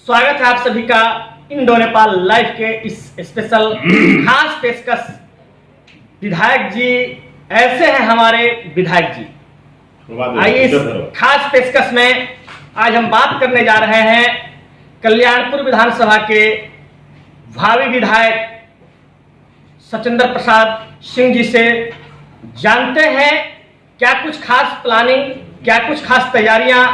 स्वागत है आप सभी का इंडो नेपाल लाइव के इस स्पेशल खास पेशकश। विधायक जी ऐसे हैं हमारे विधायक जी। आइए इस खास पेशकश में आज हम बात करने जा रहे हैं कल्याणपुर विधानसभा के भावी विधायक सचिंदर प्रसाद सिंह जी से। जानते हैं क्या कुछ खास प्लानिंग, क्या कुछ खास तैयारियां,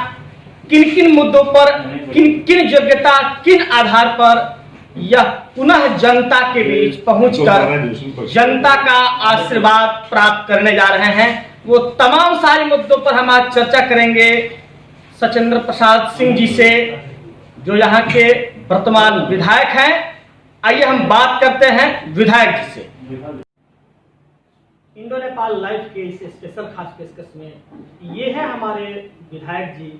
किन किन मुद्दों पर, किन किन योग्यता, किन आधार पर यह पुनः जनता के बीच पहुंचकर जनता का आशीर्वाद प्राप्त करने जा रहे हैं। वो तमाम सारे मुद्दों पर हम आज चर्चा करेंगे सचिंदर प्रसाद सिंह जी से, जो यहाँ के वर्तमान विधायक हैं। आइए हम बात करते हैं विधायक जी से। इंडो नेपाल लाइव के इस स्पेशल खास पेशकश में ये है हमारे विधायक जी।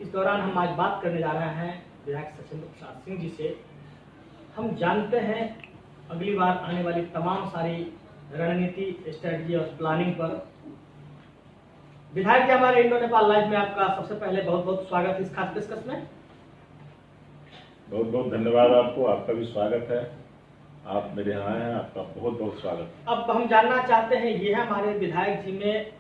इस दौरान हम आज बात करने जा रहे हैं विधायक सचिंदर प्रसाद सिंह जी से। हम जानते हैं अगली बार आने वाली तमाम सारी रणनीति, स्ट्रेटजी और प्लानिंग पर। विधायक जी, हमारे इंडो नेपाल लाइव में आपका सबसे पहले बहुत बहुत स्वागत है इस खास पेशकश में। बहुत बहुत धन्यवाद आपको, आपका भी स्वागत है। आप मेरे यहाँ आए हैं, आपका बहुत बहुत स्वागत। अब हम जानना चाहते हैं ये है हमारे विधायक जी में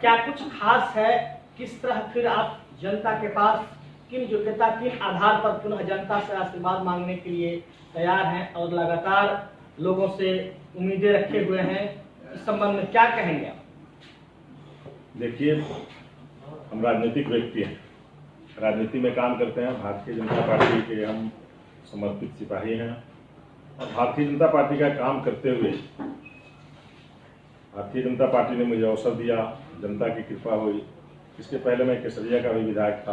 क्या कुछ खास है, किस तरह फिर आप जनता के पास किन योग्यता, किन आधार पर पुनः जनता से आशीर्वाद मांगने के लिए तैयार हैं और लगातार लोगों से उम्मीदें रखे हुए हैं, इस संबंध में क्या कहेंगे आप? देखिए, हम राजनीतिक व्यक्ति हैं, राजनीति में काम करते हैं। भारतीय जनता पार्टी के हम समर्पित सिपाही हैं और भारतीय जनता पार्टी का काम करते हुए भारतीय जनता पार्टी ने मुझे अवसर दिया, जनता की कृपा हुई। इसके पहले मैं केसरिया का भी विधायक था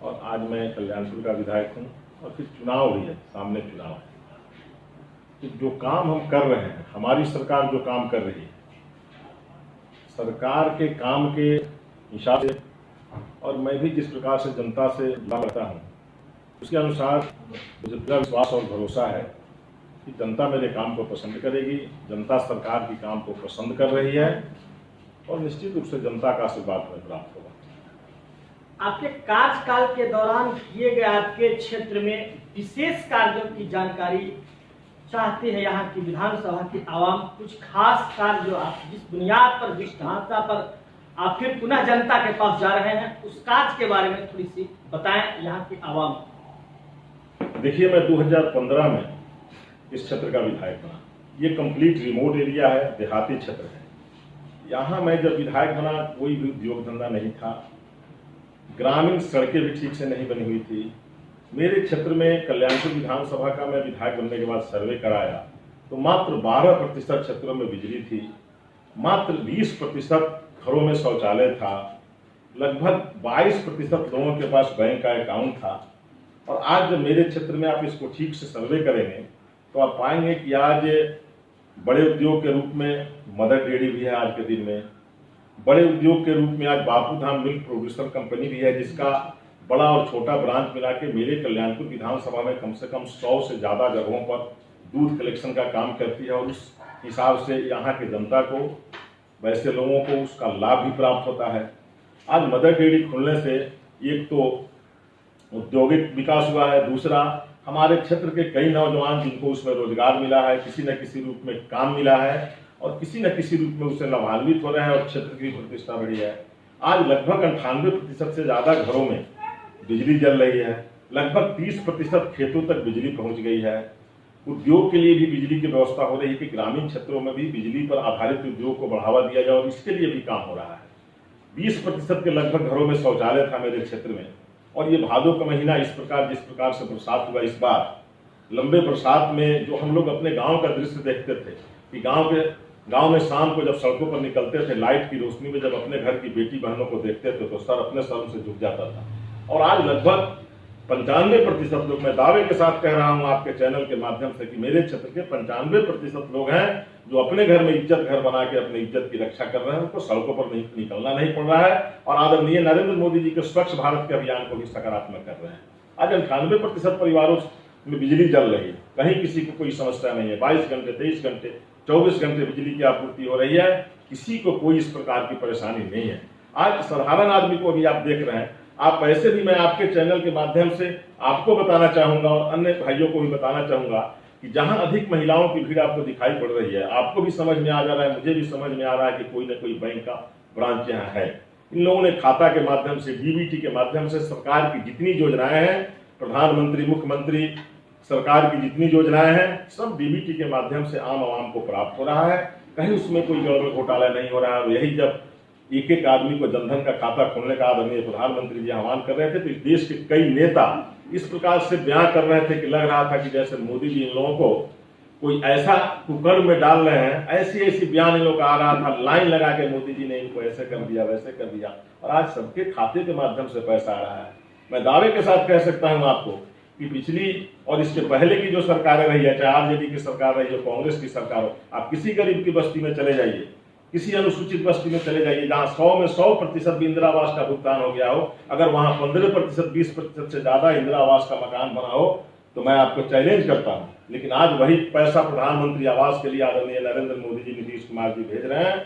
और आज मैं कल्याणपुर का विधायक हूँ और फिर चुनाव भी है, सामने चुनाव है। तो जो काम हम कर रहे हैं, हमारी सरकार जो काम कर रही है, सरकार के काम के हिसाब से और मैं भी जिस प्रकार से जनता से जुड़ा रहता हूँ, उसके अनुसार मुझे पूरा विश्वास और भरोसा है कि जनता मेरे काम को पसंद करेगी। जनता सरकार की काम को पसंद कर रही है और निश्चित रूप से जनता का आशीर्वाद हमें प्राप्त होगा। आपके कार्यकाल के दौरान किए गए आपके क्षेत्र में विशेष कार्यों की जानकारी चाहती है यहाँ की विधानसभा की आवाम। कुछ खास कार्य जो आप जिस बुनियाद पर, जिस ढांचा पर आप फिर पुनः जनता के पास जा रहे हैं, उस कार्य के बारे में थोड़ी सी बताएं यहाँ की आवाम। देखिए, मैं 2015 में इस क्षेत्र का विधायक बना। ये कंप्लीट रिमोट एरिया है, देहाती क्षेत्र है। यहाँ मैं जब विधायक बना, कोई भी उद्योग धंधा नहीं था, ग्रामीण सड़कें भी ठीक से नहीं बनी हुई थी। मेरे क्षेत्र में कल्याणपुर विधानसभा का मैं विधायक बनने के बाद सर्वे कराया तो मात्र 12% क्षेत्रों में बिजली थी, मात्र 20% घरों में शौचालय था, लगभग 22% लोगों के पास बैंक का अकाउंट था। और आज जब मेरे क्षेत्र में आप इसको ठीक से सर्वे करेंगे तो आप पाएंगे कि आज बड़े उद्योग के रूप में मदर डेयरी भी है, आज के दिन में बड़े उद्योग के रूप में आज बापूधाम मिल्क प्रोड्यूसर कंपनी भी है, जिसका बड़ा और छोटा ब्रांच मिला के मेरे कल्याणपुर विधानसभा में कम से कम 100 से ज़्यादा जगहों पर दूध कलेक्शन का काम करती है। और उस हिसाब से यहाँ के जनता को, वैसे लोगों को उसका लाभ भी प्राप्त होता है। आज मदर डेयरी खुलने से एक तो औद्योगिक विकास हुआ है, दूसरा हमारे क्षेत्र के कई नौजवान जिनको उसमें रोजगार मिला है, किसी न किसी रूप में काम मिला है और किसी न किसी रूप में उससे लाभान्वित हो रहे हैं और क्षेत्र की प्रतिष्ठा बढ़ी है। आज लगभग 98% से ज़्यादा घरों में बिजली जल रही है, लगभग 30% खेतों तक बिजली पहुंच गई है। उद्योग के लिए भी बिजली की व्यवस्था हो रही है कि ग्रामीण क्षेत्रों में भी बिजली पर आधारित उद्योग को बढ़ावा दिया जाए और इसके लिए भी काम हो रहा है। 20% के लगभग घरों में शौचालय था मेरे क्षेत्र में। और ये भादों का महीना जिस प्रकार से बरसात हुआ, इस बार लंबे बरसात में जो हम लोग अपने गांव का दृश्य देखते थे कि गांव में शाम को जब सड़कों पर निकलते थे, लाइट की रोशनी में जब अपने घर की बेटी बहनों को देखते थे तो सर अपने सर से झुक जाता था। और आज लगभग 95% लोग, मैं दावे के साथ कह रहा हूं आपके चैनल के माध्यम से कि मेरे क्षेत्र के 95% लोग हैं जो अपने घर में इज्जत घर बना के अपनी इज्जत की रक्षा कर रहे हैं। उनको सड़कों पर निकलना नहीं पड़ रहा है और आदरणीय नरेंद्र मोदी जी के स्वच्छ भारत के अभियान को भी सकारात्मक कर रहे हैं। आज 98% परिवारों में बिजली जल रही है, कहीं किसी को कोई समस्या नहीं है। 22 घंटे, 23 घंटे, 24 घंटे बिजली की आपूर्ति हो रही है, किसी को कोई इस प्रकार की परेशानी नहीं है। आज साधारण आदमी को भी आप देख रहे हैं, आप ऐसे भी मैं आपके चैनल के माध्यम से आपको बताना चाहूंगा और अन्य भाइयों को भी बताना चाहूंगा कि जहां अधिक महिलाओं की भीड़ आपको दिखाई पड़ रही है, आपको भी समझ में आ जा रहा है, मुझे भी समझ में आ रहा है कि कोई ना कोई बैंक का ब्रांच यहाँ है। इन लोगों ने खाता के माध्यम से, डीबीटी के माध्यम से सरकार की जितनी योजनाएं हैं, प्रधानमंत्री, मुख्यमंत्री सरकार की जितनी योजनाएं हैं, सब डीबीटी के माध्यम से आम आवाम को प्राप्त हो रहा है। कहीं उसमें कोई गड़बड़ घोटाला नहीं हो रहा है। यही जब एक एक आदमी को जनधन का खाता खोलने का आदरणीय प्रधानमंत्री जी आह्वान कर रहे थे, तो इस देश के कई नेता इस प्रकार से बयान कर रहे थे कि लग रहा था कि जैसे मोदी जी इन लोगों को कोई ऐसा कुकर्म में डाल रहे हैं। ऐसी ऐसी बयान इन लोगों का आ रहा था, लाइन लगा के मोदी जी ने इनको ऐसे कर दिया, वैसे कर दिया, और आज सबके खाते के माध्यम से पैसा आ रहा है। मैं दावे के साथ कह सकता हूं आपको कि पिछली और इसके पहले की जो सरकारें रही है, चाहे आरजेडी की सरकार रही हो, कांग्रेस की सरकार हो, आप किसी गरीब की बस्ती में चले जाइए, किसी अनुसूचित बस्ती में चले जाइए, जहां 100 में 100% भी इंदिरा आवास का भुगतान हो गया हो, अगर वहां 15%, 20% से ज्यादा इंदिरा आवास का मकान बना हो, तो मैं आपको चैलेंज करता हूं। लेकिन आज वही पैसा प्रधानमंत्री आवास के लिए आदरणीय नरेंद्र मोदी जी, नीतीश कुमार जी भेज रहे हैं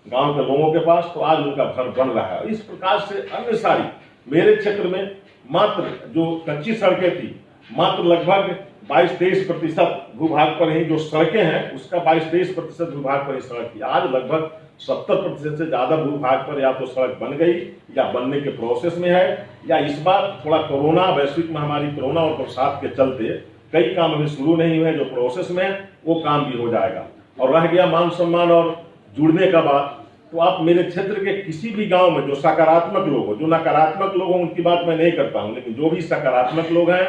गांव के लोगों के पास, तो आज उनका घर बन रहा है। इस प्रकार से अन्य सारी मेरे क्षेत्र में मात्र जो कच्ची सड़कें थी, मात्र लगभग 22-23% भूभाग पर ही जो सड़कें हैं, उसका 22-23% भूभाग पर ही सड़क थी। आज लगभग 70% से ज्यादा भूभाग पर या तो सड़क बन गई या बनने के प्रोसेस में है, या इस बार थोड़ा कोरोना, वैश्विक महामारी कोरोना और बरसात के चलते कई काम अभी शुरू नहीं हुए, जो प्रोसेस में है वो काम भी हो जाएगा। और रह गया मान सम्मान और जुड़ने का बात, तो आप मेरे क्षेत्र के किसी भी गांव में जो सकारात्मक लोग हो, जो नकारात्मक लोग हो उनकी बात मैं नहीं करता हूं, लेकिन जो भी सकारात्मक लोग हैं,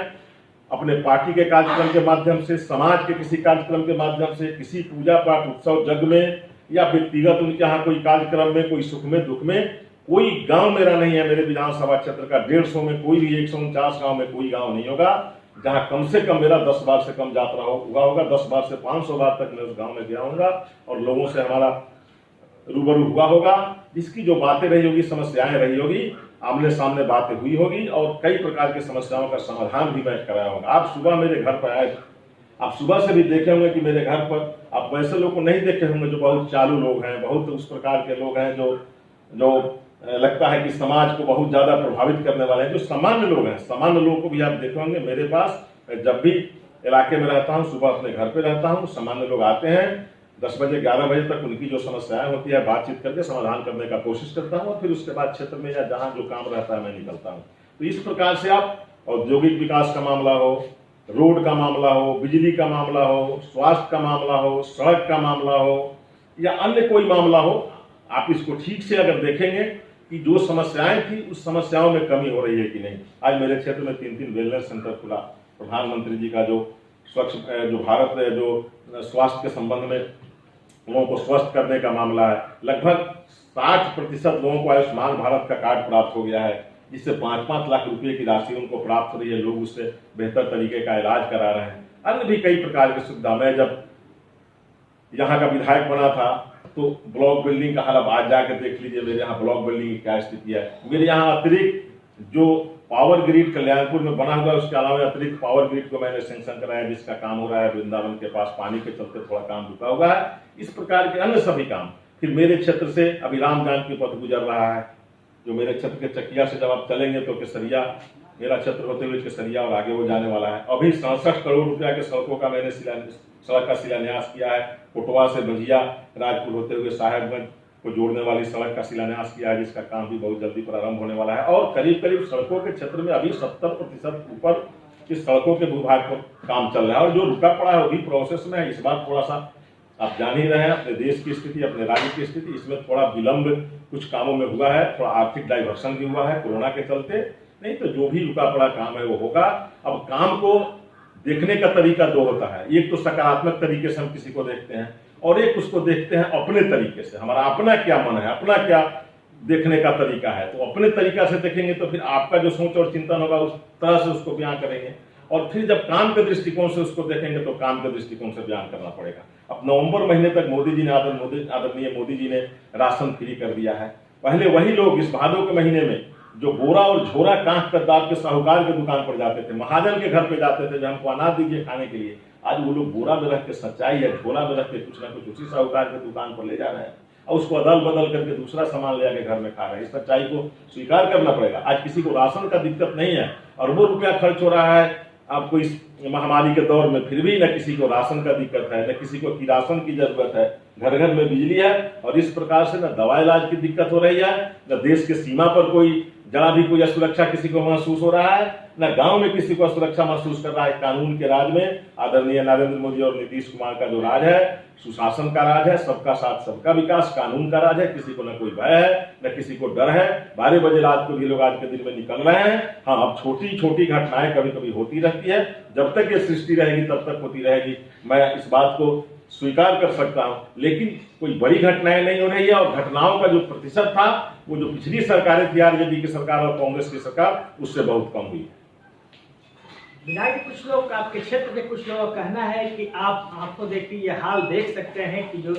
अपने पार्टी के कार्यक्रम के माध्यम से, समाज के किसी कार्यक्रम के माध्यम से, किसी पूजा पाठ उत्सव जग में, या व्यक्तिगत उनके यहाँ कोई कार्यक्रम में, कोई सुख में दुख में, कोई गांव मेरा नहीं है मेरे विधानसभा क्षेत्र का 150 में कोई भी 149 गांव में कोई गांव नहीं होगा जहां कम से कम मेरा 10 बार से कम यात्रा हुआ होगा। 10 बार से 500 बार तक मैं उस गांव में गया होऊंगा और लोगों से हमारा रूबरू हुआ होगा। जिसकी जो बातें रही होगी, समस्याएं रही होगी, आमने सामने बातें हुई होगी और कई प्रकार की समस्याओं का समाधान भी मैं कराया होगा। आप सुबह मेरे घर पर आए, आप सुबह से भी देखे होंगे कि मेरे घर पर आप वैसे लोग को नहीं देखे होंगे जो बहुत चालू लोग हैं, बहुत उस प्रकार के लोग हैं जो लगता है कि समाज को बहुत ज्यादा प्रभावित करने वाले हैं। जो सामान्य लोग हैं, सामान्य लोगों को भी आप देखे होंगे मेरे पास। जब भी इलाके में रहता हूँ, सुबह अपने घर पे रहता हूँ, सामान्य लोग आते हैं, 10 बजे 11 बजे तक उनकी जो समस्याएं होती है बातचीत करके समाधान करने का कोशिश करता हूँ और फिर उसके बाद क्षेत्र में या जहाँ जो काम रहता है मैं निकलता हूँ। तो इस प्रकार से आप औद्योगिक विकास का मामला हो, रोड का मामला हो, बिजली का मामला हो, स्वास्थ्य का मामला हो, सड़क का मामला हो या अन्य कोई मामला हो, आप इसको ठीक से अगर देखेंगे कि जो समस्याएं थी उस समस्याओं में कमी हो रही है कि नहीं। आज मेरे क्षेत्र में 3 वेलनेस सेंटर खुला। प्रधानमंत्री जी का जो स्वच्छ जो भारत है, जो स्वास्थ्य के संबंध में लोगों को स्वस्थ करने का मामला है, लगभग 60% लोगों को आयुष्मान भारत का कार्ड प्राप्त हो गया है, जिससे 5-5 लाख रुपए की राशि उनको प्राप्त हो रही है। लोग उससे बेहतर तरीके का इलाज करा रहे हैं। अन्य भी कई प्रकार की सुविधा। मैं जब यहाँ का विधायक बना था तो ब्लॉक बिल्डिंग का हाल अब आज जाकर देख लीजिए, मेरे यहाँ ब्लॉक बिल्डिंग की क्या स्थिति है। मेरे यहाँ अतिरिक्त जो पावर ग्रिड कल्याणपुर में बना हुआ है, उसके अलावा अतिरिक्त पावर ग्रिड को मैंने सेंक्शन कराया, जिसका काम हो रहा है। वृंदावन के पास पानी के चलते थोड़ा काम रुका हुआ है। इस प्रकार के अन्य सभी काम। फिर मेरे क्षेत्र से अभी राम जानकी पथ गुजर रहा है, जो मेरे क्षेत्र के चकिया से जब आप चलेंगे तो केसरिया, मेरा क्षेत्र होते हुए केसरिया और आगे वो जाने वाला है। अभी 67 करोड़ रुपया के सड़कों का मैंने सड़क का शिलान्यास किया है। कोटवा से भजिया, राजपुर होते हुए साहेबगंज को जोड़ने वाली सड़क का शिलान्यास किया है, जिसका काम भी बहुत जल्दी प्रारंभ होने वाला है। और करीब करीब सड़कों के क्षेत्र में अभी 70% ऊपर इस सड़कों के भूभाग पर काम चल रहा है और जो रुका पड़ा है वो भी प्रोसेस में है। इस बार थोड़ा सा आप जान ही रहे हैं अपने देश की स्थिति, अपने राज्य की स्थिति, इसमें थोड़ा विलंब कुछ कामों में हुआ है, थोड़ा आर्थिक डाइवर्सन भी हुआ है कोरोना के चलते। नहीं तो जो भी रुका पड़ा काम है वो होगा। अब काम को देखने का तरीका दो होता है, एक तो सकारात्मक तरीके से हम किसी को देखते हैं और एक उसको देखते हैं अपने तरीके से। हमारा अपना क्या मन है, अपना क्या देखने का तरीका है। तो अपने तरीका से देखेंगे तो फिर आपका जो सोच और चिंतन होगा उस तरह से उसको बयान करेंगे, और फिर जब काम के दृष्टिकोण से उसको देखेंगे तो काम के दृष्टिकोण से बयान करना पड़ेगा। अब नवंबर महीने तक आदरणीय मोदी जी ने राशन फ्री कर दिया है। पहले वही लोग इस भादों के महीने में जो बोरा और झोरा कांच कर दाब के साहूकार के दुकान पर जाते थे, महाजन के घर पे जाते थे, जो हमको अनाज दीजिए खाने के लिए, आज वो लोग बोरा में रख के, सच्चाई है, झोला में रख के कुछ ना कुछ उसी साहूकार के दुकान पर ले जा रहे हैं। और उसको अदल बदल करके दूसरा सामान ले आके घर में खा रहे हैं। इस सच्चाई को स्वीकार करना पड़ेगा। आज किसी को राशन का दिक्कत नहीं है, अरबों रुपया खर्च हो रहा है आपको इस महामारी के दौर में, फिर भी न किसी को राशन का दिक्कत है, न किसी को किरासन की जरूरत है, घर घर में बिजली है, और इस प्रकार से न दवा इलाज की दिक्कत हो रही है, न देश के सीमा पर कोई जरा भी कोई असुरक्षा किसी को महसूस हो रहा है, न गांव में किसी को असुरक्षा महसूस कर रहा है। कानून के राज में आदरणीय नरेंद्र मोदी और नीतीश कुमार का जो राज है, सुशासन का राज है, सबका साथ सबका विकास, कानून का राज है, किसी को न कोई भय है न किसी को डर है। 12 बजे रात को भी लोग आज के दिन में निकल रहे हैं। हाँ, अब छोटी छोटी घटनाएं कभी कभी होती रहती है, जब तक ये सृष्टि रहेगी तब तक होती रहेगी, मैं इस बात को स्वीकार कर सकता हूं, लेकिन कोई बड़ी घटनाएं नहीं हो रही है। और घटनाओं का जो प्रतिशत था वो जो पिछली सरकारें थी, आरजेडी की सरकार और कांग्रेस की सरकार, उससे बहुत कम हुई है। विधायक, कुछ लोग आपके क्षेत्र के कुछ लोगों का कहना है कि आपको देखिए ये हाल देख सकते हैं कि जो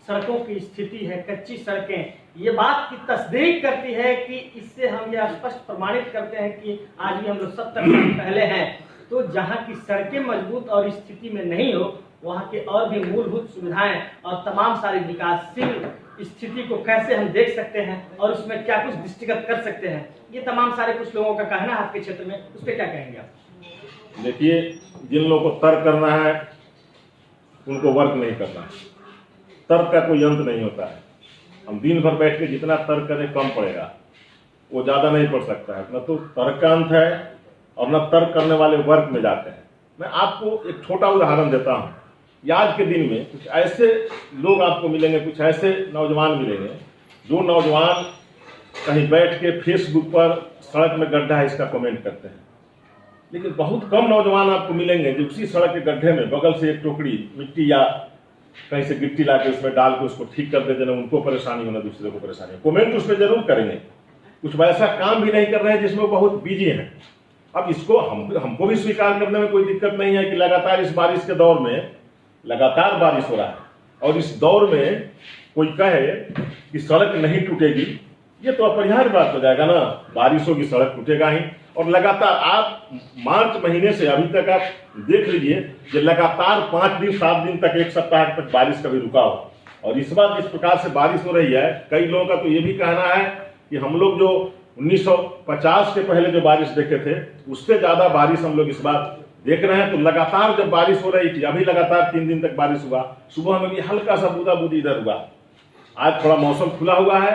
सड़कों की स्थिति है, कच्ची सड़कें, ये बात की तस्दीक करती है कि इससे हम यह स्पष्ट प्रमाणित करते हैं कि आज भी हम लोग 70 साल पहले हैं। तो जहाँ की सड़कें मजबूत और स्थिति में नहीं हो, वहाँ के और भी मूलभूत सुविधाएं और तमाम सारी विकासशील स्थिति को कैसे हम देख सकते हैं और उसमें क्या कुछ दृष्टिगत कर सकते हैं, ये तमाम सारे कुछ लोगों का कहना है आपके क्षेत्र में, उस पर क्या कहेंगे आप? देखिए, जिन लोगों को तर्क करना है उनको वर्क नहीं करना है। तर्क का कोई अंत नहीं होता है। हम दिन भर बैठ के जितना तर्क करें कम पड़ेगा, वो ज़्यादा नहीं पड़ सकता है। न तो तर्क का अंत है और न तर्क करने वाले वर्क में जाते हैं। मैं आपको एक छोटा उदाहरण देता हूँ। आज के दिन में कुछ ऐसे लोग आपको मिलेंगे, कुछ ऐसे नौजवान मिलेंगे, जो नौजवान कहीं बैठ के फेसबुक पर सड़क में गड्ढा है इसका कमेंट करते हैं, लेकिन बहुत कम नौजवान आपको मिलेंगे जो उसी सड़क के गड्ढे में बगल से एक टोकरी मिट्टी या कहीं से गिट्टी ला के उसमें डाल के उसको ठीक कर देते, ना उनको परेशानी हो ना दूसरे को परेशानी हो। कमेंट उसमें जरूर करेंगे, कुछ वैसा काम भी नहीं कर रहे हैं जिसमें वो बहुत बिजी हैं। अब इसको हमको भी स्वीकार करने में कोई दिक्कत नहीं है कि लगातार इस बारिश के दौर में लगातार बारिश हो रहा है, और इस दौर में कोई कहे कि सड़क नहीं टूटेगी, ये तो अपरिहार्य बात हो जाएगा ना। बारिश होगी, सड़क टूटेगा ही। और लगातार आप मार्च महीने से अभी तक आप देख लीजिए कि लगातार 5 दिन 7 दिन तक, 1 सप्ताह तक बारिश कभी रुका हो। और इस बार जिस प्रकार से बारिश हो रही है, कई लोगों का तो ये भी कहना है कि हम लोग जो 1950 के पहले जो बारिश देखे थे उससे ज्यादा बारिश हम लोग इस बार देख रहे हैं। तो लगातार जब बारिश हो रही थी, अभी लगातार 3 दिन तक बारिश हुआ, सुबह में भी हल्का सा बूंदा बूंदी इधर हुआ। आज थोड़ा मौसम खुला हुआ है,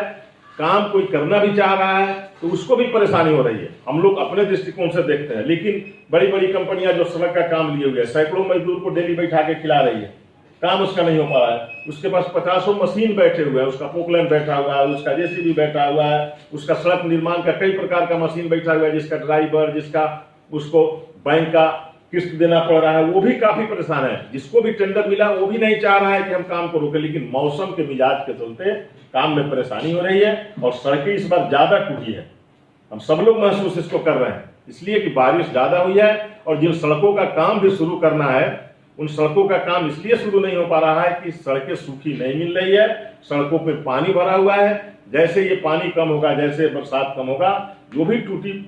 काम कोई करना भी चाह रहा है तो उसको भी परेशानी हो रही है। हम लोग अपने दृष्टिकोण से देखते हैं, लेकिन बड़ी बड़ी कंपनियां जो सड़क का काम लिए हुए हैं, सैकड़ों मजदूर को डेली बैठा के खिला रही है, काम उसका नहीं हो पा रहा है। उसके पास 50 मशीन बैठे हुए हैं, उसका पोकलैंड बैठा हुआ है, उसका जेसीबी बैठा हुआ है, उसका सड़क निर्माण का कई प्रकार का मशीन बैठा हुआ है, जिसका ड्राइवर, जिसका उसको बैंक का किस्त देना पड़ रहा है, वो भी काफी परेशान है। जिसको भी टेंडर मिला वो भी नहीं चाह रहा है कि हम काम को रोके, लेकिन मौसम के मिजाज के चलते काम में परेशानी हो रही है और सड़कें इस बार ज्यादा टूटी है। हम सब लोग महसूस इसको कर रहे हैं, इसलिए कि बारिश ज्यादा हुई है। और जिन सड़कों का काम भी शुरू करना है, उन सड़कों का काम इसलिए शुरू नहीं हो पा रहा है कि सड़कें सूखी नहीं मिल रही है, सड़कों पे पानी भरा हुआ है। जैसे ये पानी कम होगा, जैसे बरसात कम होगा, जो भी टूटी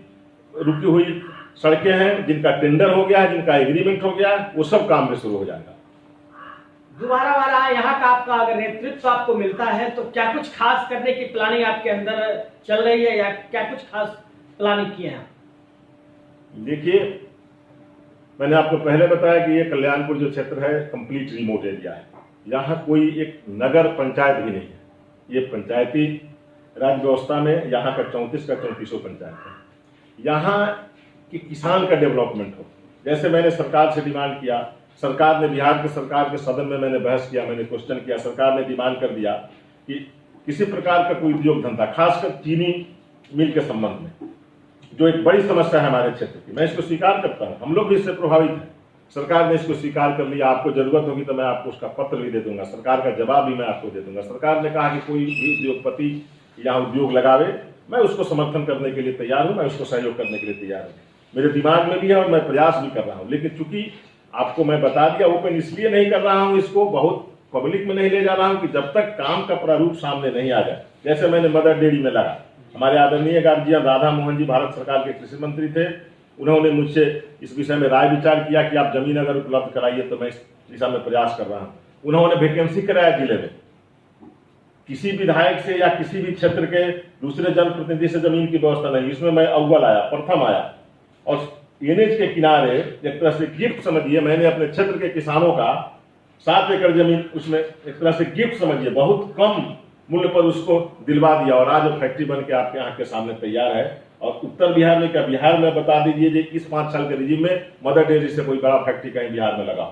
रुकी हुई सड़कें हैं, जिनका टेंडर हो गया है, जिनका एग्रीमेंट हो गया है, वो सब काम में शुरू हो जाएगा। दोबारा वाला यहाँ का आपका अगर नेतृत्व आपको मिलता है तो क्या कुछ खास करने की प्लानिंग आपके अंदर चल रही है या क्या कुछ खास प्लानिंग किए हैं? देखिए, मैंने आपको पहले बताया कि ये कल्याणपुर जो क्षेत्र है कंप्लीट रिमोट एरिया है। यहाँ कोई एक नगर पंचायत भी नहीं है। ये पंचायती राज व्यवस्था में यहाँ का 34 का 34 पंचायत है। यहाँ कि किसान का डेवलपमेंट हो। जैसे मैंने सरकार से डिमांड किया, सरकार ने, बिहार के सरकार के सदन में मैंने बहस किया, मैंने क्वेश्चन किया, सरकार ने डिमांड कर दिया कि किसी प्रकार का कोई उद्योग धंधा, खासकर चीनी मिल के संबंध में, जो एक बड़ी समस्या है हमारे क्षेत्र की, मैं इसको स्वीकार करता हूँ, हम लोग भी इससे प्रभावित हैं। सरकार ने इसको स्वीकार कर लिया। आपको जरूरत होगी तो मैं आपको उसका पत्र भी दे दूंगा, सरकार का जवाब भी मैं आपको दे दूंगा। सरकार ने कहा कि कोई भी उद्योगपति यहाँ उद्योग लगावे, मैं उसको समर्थन करने के लिए तैयार हूँ, मैं उसको सहयोग करने के लिए तैयार हूँ। मेरे दिमाग में भी है और मैं प्रयास भी कर रहा हूँ। लेकिन चूंकि आपको मैं बता दिया, ओपन इसलिए नहीं कर रहा हूँ, इसको बहुत पब्लिक में नहीं ले जा रहा हूँ कि जब तक काम का प्रारूप सामने नहीं आ जाए। जैसे मैंने मदर डेयरी में लगा, हमारे आदरणीय गार्जियन राधा मोहन जी भारत सरकार के कृषि मंत्री थे, उन्होंने मुझसे इस विषय में राय विचार किया कि आप जमीन अगर उपलब्ध कराइए, तो मैं इस दिशा में प्रयास कर रहा हूँ। उन्होंने वैकेंसी कराया जिले में, किसी विधायक से या किसी भी क्षेत्र के दूसरे जनप्रतिनिधि से जमीन की व्यवस्था नहीं, इसमें मैं अव्वल आया, प्रथम आया। और एनएच के किनारे एक तरह से गिफ्ट समझिए, मैंने अपने क्षेत्र के किसानों का 7 एकड़ जमीन उसमें एक तरह से गिफ्ट समझिए, बहुत कम मूल्य पर उसको दिलवा दिया और आज वो फैक्ट्री बन के आपके यहाँ के सामने तैयार है। और उत्तर बिहार में क्या, बिहार में बता दीजिए कि इस 5 साल के रिजीम में मदर डेयरी से कोई बड़ा फैक्ट्री कहीं बिहार में लगा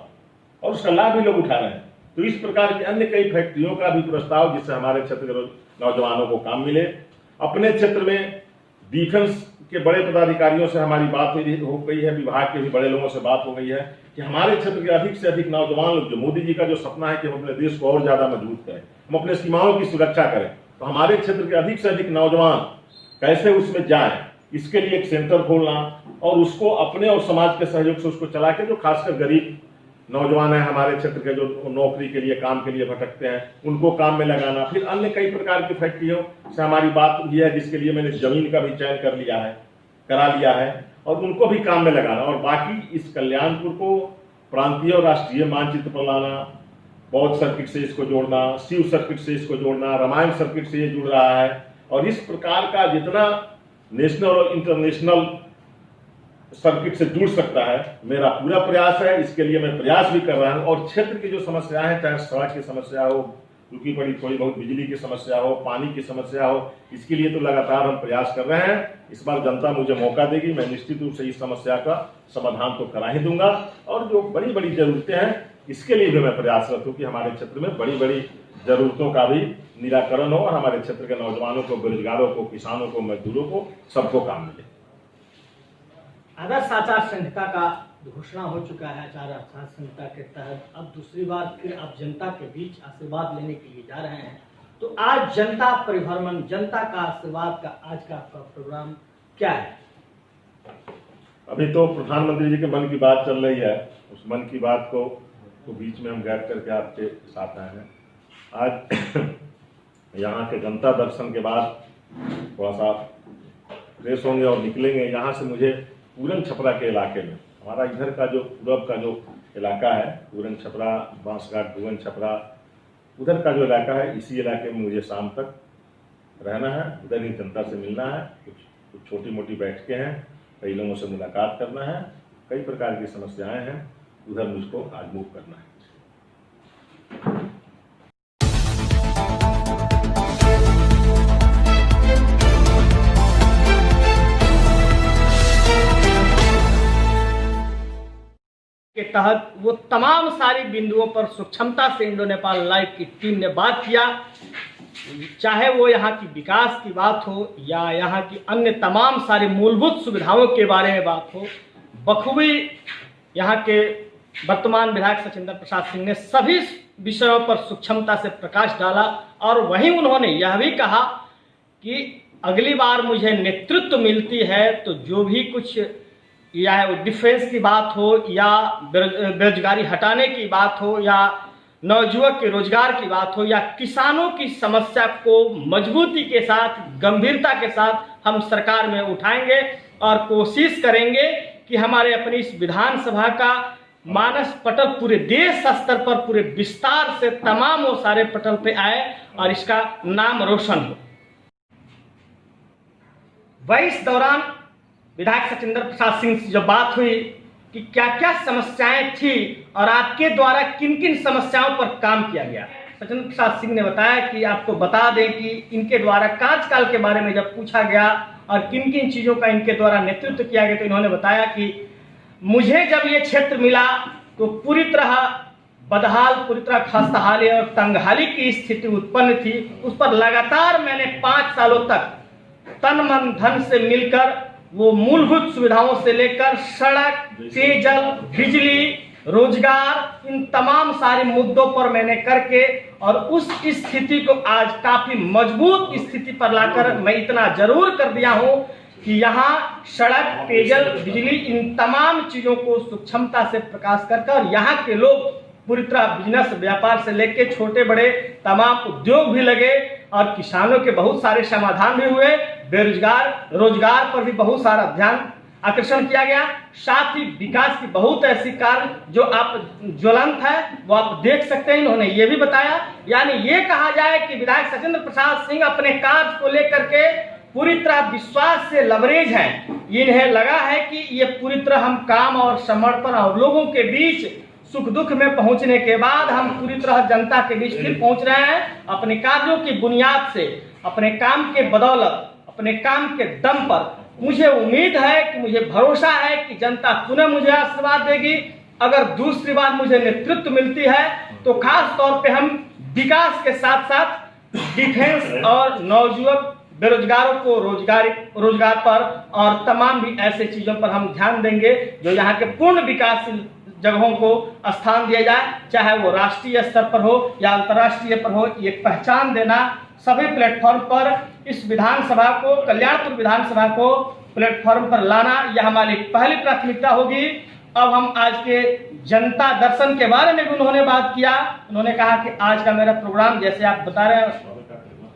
और उसका लाभ भी लोग उठा रहे हैं। तो इस प्रकार की अन्य कई फैक्ट्रियों का भी प्रस्ताव जिससे हमारे क्षेत्र के नौजवानों को काम मिले। अपने क्षेत्र में डिफेंस के बड़े पदाधिकारियों से हमारी बात हो गई है, विभाग के भी बड़े लोगों से बात हो गई है कि हमारे क्षेत्र के अधिक से अधिक नौजवान लोग, जो मोदी जी का जो सपना है कि हम अपने देश को और ज्यादा मजबूत करें, हम अपने सीमाओं की सुरक्षा करें, तो हमारे क्षेत्र के अधिक से अधिक नौजवान कैसे उसमें जाएं, इसके लिए एक सेंटर खोलना और उसको अपने और समाज के सहयोग से उसको चला के, जो खासकर गरीब नौजवान है हमारे क्षेत्र के, जो नौकरी के लिए काम के लिए भटकते हैं, उनको काम में लगाना। फिर अन्य कई प्रकार की फैक्ट्रियों से हमारी बात हुई है जिसके लिए मैंने जमीन का भी चयन करा लिया है और उनको भी काम में लगाना। और बाकी इस कल्याणपुर को प्रांतीय और राष्ट्रीय मानचित्र पर लाना, बौद्ध सर्किट से इसको जोड़ना, शिव सर्किट से इसको जोड़ना, रामायण सर्किट से ये जुड़ रहा है। और इस प्रकार का जितना नेशनल और इंटरनेशनल सर्किट से जुड़ सकता है, मेरा पूरा प्रयास है। इसके लिए मैं प्रयास भी कर रहा हूं। और क्षेत्र की जो समस्याएं हैं, चाहे सड़क की समस्या हो, रुकी पड़ी थोड़ी बहुत बिजली की समस्या हो, पानी की समस्या हो, इसके लिए तो लगातार हम प्रयास कर रहे हैं। इस बार जनता मुझे मौका देगी, मैं निश्चित रूप से इस समस्या का समाधान तो करा ही दूंगा। और जो बड़ी बड़ी जरूरतें हैं, इसके लिए भी मैं प्रयासरत हूँ कि हमारे क्षेत्र में बड़ी बड़ी जरूरतों का भी निराकरण हो और हमारे क्षेत्र के नौजवानों को, बेरोजगारों को, किसानों को, मजदूरों को, सबको काम मिले। आदर्श आचार संहिता का घोषणा हो चुका है। आचार संहिता के तहत अब दूसरी बार फिर आप जनता के बीच आशीर्वाद लेने के लिए जा रहे हैं। तो आज जनता परिभ्रमण, जनता का आशीर्वाद का आज का आपका प्रोग्राम क्या है? अभी तो प्रधानमंत्री जी के मन की बात चल रही है, उस मन की बात को बीच में हम गैप करके आपके साथ आए हैं। आज यहाँ के जनता दर्शन के बाद थोड़ा सा फ्रेश होंगे और निकलेंगे। यहाँ से मुझे पूरन छपरा के इलाके में, हमारा इधर का जो पूरब का जो इलाका है, पूरन छपरा, बांसघाट, भुवन छपरा, उधर का जो इलाका है, इसी इलाके में मुझे शाम तक रहना है। उधर ही जनता से मिलना है, कुछ छोटी मोटी बैठकें हैं, कई लोगों से मुलाकात करना है, कई प्रकार की समस्याएं हैं, उधर मुझको आज मूव करना है। के तहत वो तमाम सारी बिंदुओं पर सूक्ष्मता से इंडो नेपाल लाइव की टीम ने बात किया, चाहे वो यहाँ की विकास की बात हो या यहाँ की अन्य तमाम सारी मूलभूत सुविधाओं के बारे में बात हो। बखूबी यहाँ के वर्तमान विधायक सचिंदर प्रसाद सिंह ने सभी विषयों पर सूक्ष्मता से प्रकाश डाला और वहीं उन्होंने यह भी कहा कि अगली बार मुझे नेतृत्व मिलती है तो जो भी कुछ, या डिफेंस की बात हो या बेरोजगारी हटाने की बात हो या नवयुवक के रोजगार की बात हो या किसानों की समस्या को मजबूती के साथ, गंभीरता के साथ हम सरकार में उठाएंगे और कोशिश करेंगे कि हमारे अपनी इस विधानसभा का मानस पटल पूरे देश स्तर पर, पूरे विस्तार से तमाम वो सारे पटल पे आए और इसका नाम रोशन हो। वही इस दौरान विधायक सचिंदर प्रसाद सिंह से जब बात हुई कि क्या क्या समस्याएं थी और आपके द्वारा किन किन समस्याओं पर काम किया गया, सचिंदर प्रसाद सिंह ने बताया कि आपको बता दें कि इनके द्वारा कार्यकाल के बारे में जब पूछा गया और किन किन चीज़ों का इनके द्वारा नेतृत्व किया गया, तो इन्होंने बताया कि मुझे जब ये क्षेत्र मिला तो पूरी तरह बदहाल, पूरी तरह खस्ताहाली और तंगहाली की स्थिति उत्पन्न थी। उस पर लगातार मैंने 5 सालों तक तन मन धन से मिलकर वो मूलभूत सुविधाओं से लेकर सड़क, पेयजल, बिजली, रोजगार, इन तमाम सारे मुद्दों पर मैंने करके और उस स्थिति को आज काफी मजबूत स्थिति पर लाकर मैं इतना जरूर कर दिया हूं कि यहाँ सड़क, पेयजल, बिजली, इन तमाम चीजों को सूक्ष्मता से प्रकाश कर यहाँ के लोग पूरी तरह बिजनेस, व्यापार से लेके छोटे बड़े तमाम उद्योग भी लगे और किसानों के बहुत सारे समाधान भी हुए, बेरोजगार, रोजगार पर भी बहुत सारा ध्यान आकर्षण किया गया। साथ ही विकास की बहुत ऐसी कार्य जो आप ज्वलंत है वो आप देख सकते हैं, इन्होंने ये भी बताया। यानी ये कहा जाए कि विधायक सचिंद्र प्रसाद सिंह अपने कार्य को लेकर के पूरी तरह विश्वास से लबरेज हैं। इन्हें लगा है कि ये पूरी तरह हम काम और समर्पण और लोगों के बीच सुख दुख में पहुंचने के बाद हम पूरी तरह जनता के बीच फिर पहुंच रहे हैं। अपने कार्यों की बुनियाद से, अपने काम के बदौलत, अपने काम के दम पर मुझे उम्मीद है कि, मुझे भरोसा है कि जनता पुनः मुझे आशीर्वाद देगी। अगर दूसरी बात मुझे नेतृत्व मिलती है तो खास तौर पे हम विकास के साथ साथ डिफेंस और नवयुवक बेरोजगारों को रोजगार पर और तमाम भी ऐसे चीजों पर हम ध्यान देंगे जो यहाँ के पूर्ण विकासशील जगहों को स्थान दिया जाए, चाहे वो राष्ट्रीय स्तर पर हो या अंतर्राष्ट्रीय पर हो। ये पहचान देना सभी प्लेटफॉर्म पर, इस विधानसभा को, कल्याणपुर विधानसभा को प्लेटफॉर्म पर लाना, यह हमारी पहली प्राथमिकता होगी। अब हम आज के जनता दर्शन के बारे में भी उन्होंने बात किया। उन्होंने कहा कि आज का मेरा प्रोग्राम, जैसे आप बता रहे हैं,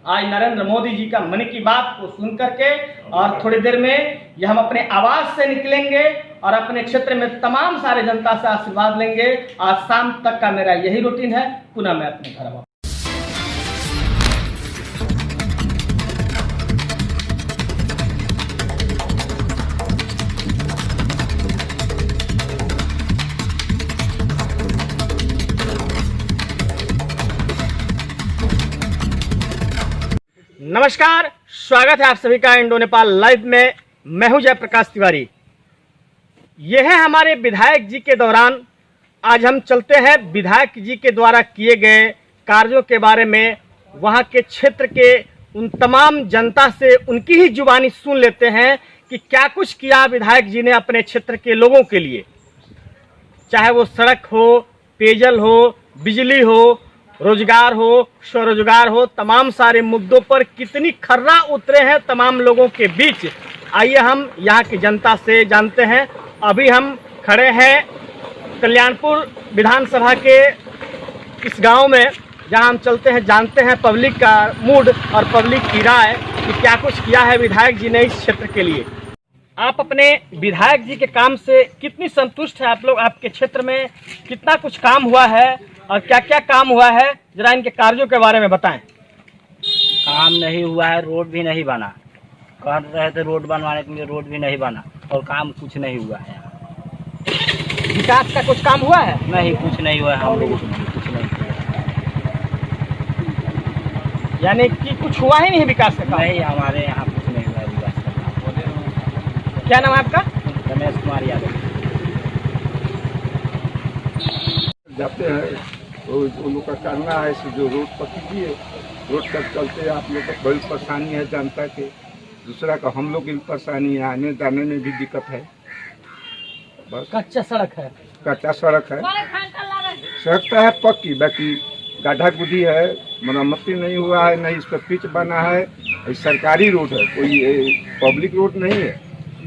आज नरेंद्र मोदी जी का मन की बात को सुन करके और थोड़ी देर में ये हम अपने आवास से निकलेंगे और अपने क्षेत्र में तमाम सारे जनता से आशीर्वाद लेंगे। आज शाम तक का मेरा यही रूटीन है। पुनः मैं अपने घर वापस। नमस्कार, स्वागत है आप सभी का इंडो नेपाल लाइव में। मैं हूं जयप्रकाश तिवारी। यह है हमारे विधायक जी के दौरान। आज हम चलते हैं विधायक जी के द्वारा किए गए कार्यों के बारे में, वहां के क्षेत्र के उन तमाम जनता से उनकी ही जुबानी सुन लेते हैं कि क्या कुछ किया विधायक जी ने अपने क्षेत्र के लोगों के लिए, चाहे वो सड़क हो, पेयजल हो, बिजली हो, रोजगार हो, स्वरोजगार हो, तमाम सारे मुद्दों पर कितनी खर्रा उतरे हैं तमाम लोगों के बीच। आइए हम यहाँ की जनता से जानते हैं। अभी हम खड़े हैं कल्याणपुर विधानसभा के इस गांव में, जहां हम चलते हैं, जानते हैं पब्लिक का मूड और पब्लिक की राय कि क्या कुछ किया है विधायक जी ने इस क्षेत्र के लिए। आप अपने विधायक जी के काम से कितनी संतुष्ट है आप लोग? आपके क्षेत्र में कितना कुछ काम हुआ है और क्या क्या काम हुआ है, जरा इनके कार्यों के बारे में बताएं। काम नहीं हुआ है, रोड भी नहीं बना। कह रहे थे रोड बनवाने के लिए, रोड भी नहीं बना और काम कुछ नहीं हुआ है। विकास का कुछ काम हुआ है? नहीं, कुछ नहीं हुआ है। हम लोगों को कुछ नहीं हुआ। यानी कि कुछ हुआ ही नहीं विकास का काम? नहीं, हमारे यहाँ कुछ नहीं हुआ है विकास का काम। क्या नाम है आपका? रमेश कुमार यादव। जाते हैं तो उन लोग का करना है कि जो रोड पर कीजिए, रोड तक चलते आप लोग को बड़ी परेशानी है जनता के। दूसरा का हम लोग की परेशानी है, आने जाने में भी दिक्कत है। बस कच्चा सड़क है? कच्चा सड़क है, सड़क तो है पक्की, बाकी गड्ढा गुड्ढी है, मरम्मती नहीं हुआ है, नहीं इस पर पिच बना है। ये सरकारी रोड है, कोई पब्लिक रोड नहीं है।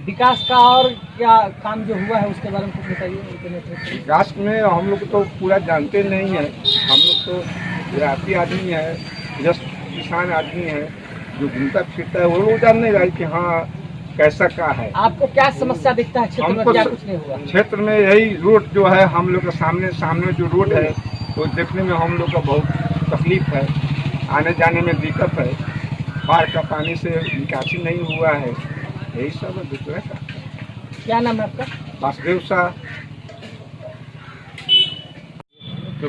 विकास का और क्या काम जो हुआ है उसके बारे में कुछ बताइए। विकास में हम लोग तो पूरा जानते नहीं है। हम लोग तो देहाती आदमी है, जस्ट किसान आदमी है, जो घूमता फिरता है वो लोग जान नहीं रहा कि हाँ कैसा क्या है। आपको क्या समस्या दिखता है क्षेत्र में? क्या कुछ नहीं हुआ क्षेत्र में? यही रोड जो है हम लोग के सामने जो रोड है तो देखने में हम लोग का बहुत तकलीफ है, आने जाने में दिक्कत है। बाढ़ का पानी से निकासी नहीं हुआ है, यही सब है। दूसरा का क्या नाम है आपका? वासुदेव शाह।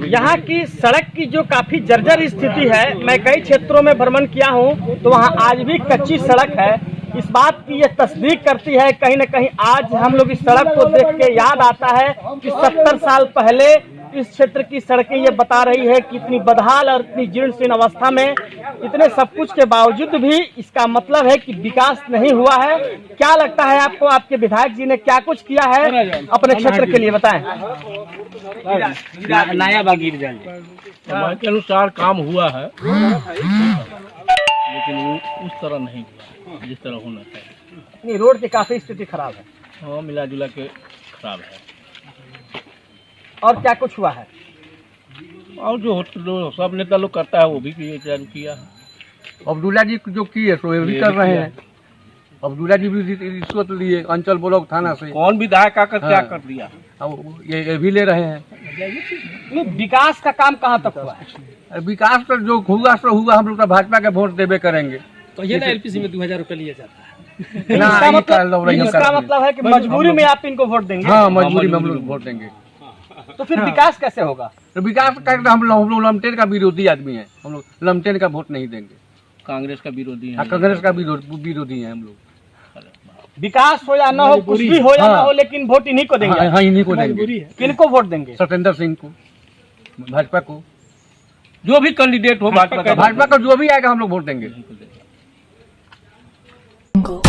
यहाँ की सड़क की जो काफी जर्जर स्थिति है, मैं कई क्षेत्रों में भ्रमण किया हूँ तो वहाँ आज भी कच्ची सड़क है। इस बात की ये तस्दीक करती है कहीं न कहीं आज हम लोग इस सड़क को देख के याद आता है कि 70 साल पहले इस क्षेत्र की सड़कें ये बता रही है कि इतनी बदहाल और इतनी जीर्ण शीर्ण अवस्था में, इतने सब कुछ के बावजूद भी इसका मतलब है कि विकास नहीं हुआ है। क्या लगता है आपको, आपके विधायक जी ने क्या कुछ किया है अपने क्षेत्र के लिए, बताएं। नया बागीर जान के अनुसार काम हुआ है, लेकिन वो उस तरह नहीं हुआ जिस तरह होना चाहिए। नहीं, रोड की काफी स्थिति खराब है। हाँ, मिला जुला के खराब है। और क्या कुछ हुआ है? और जो सब नेता लोग करता है वो भी चालू किया है। अब्दुल्ला जी जो किए तो ये भी कर रहे हैं। अब दूल्हा जी भी रिश्वत लिए अंचल ब्लॉक थाना से। कौन विधायक आकर क्या हाँ। कर दिया? अब ये भी ले रहे हैं। नहीं, विकास का काम कहाँ तक हुआ है? विकास पर जो हुआ सो हुआ, हम लोग तो भाजपा के वोट देवे करेंगे। तो ये ना एलपीसी में 2000 रुपये लिया जाता है। ना, इसका ये मतलब कर लो, नहीं इसका कर मतलब है कि मजबूरी में आप इनको वोट देंगे। हाँ, मजबूरी में हम लोग वोट देंगे। तो फिर विकास कैसे होगा? तो विकास का हम लोग लमटेन का विरोधी आदमी है, हम लोग लमटेन का वोट नहीं देंगे। कांग्रेस का विरोधी है। हाँ, कांग्रेस का विरोधी है हम लोग। विकास हो या न हो, कुछ भी हो या न हो, लेकिन वोट इन्हीं को देंगे। हाँ, इन्हीं को देंगे। किनको वोट देंगे? सत्येंद्र सिंह को, भाजपा को, जो भी कैंडिडेट हो भाजपा का भाजपा का जो भी आएगा हम लोग वोट देंगे। Go.